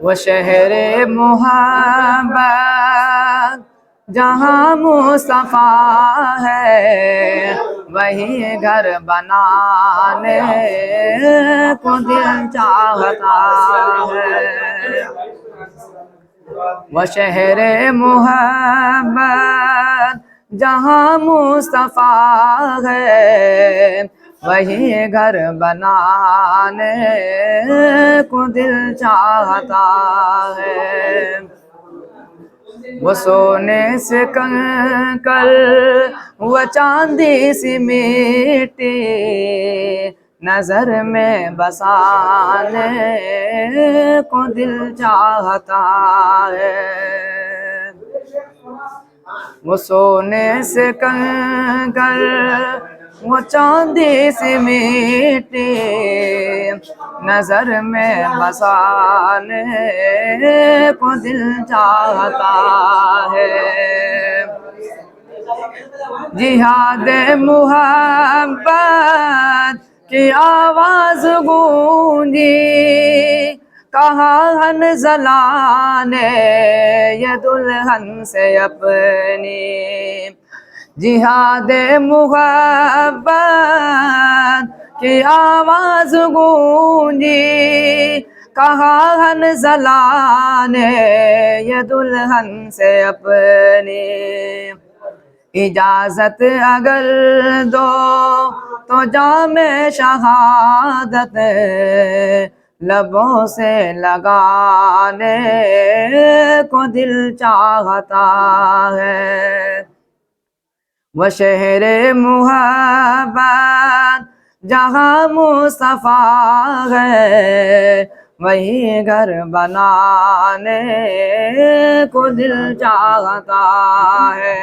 वो शहर मोहब्बत जहाँ मुस्तफा है, वही घर बनाने को दिल चाहता है। वो शहर मोहब्बत जहाँ मुस्तफा है, वही घर बनाने को दिल चाहता है। वो सोने से कंकड़, वो चांदी सी मिट्टी नजर में बसाने को दिल चाहता है। वो सोने से कंकड़, वो चांदी सी मिट्टी नजर में बसाने को दिल चाहता है। जिहाद मुहब्बत की आवाज गूंजी, कहा हंज़ला ने ये दुल्हन से अपनी। जिहाद मुहब्बत की आवाज गूंजी, कहा हंज़ला ने ये दुल्हन से अपनी। इजाजत अगर दो तो जामे शहादत लबों से लगाने को दिल चाहता है। वो शहर मुहब्बत जहाँ मुस्तफा है, वही घर बनाने को दिल चाहता है।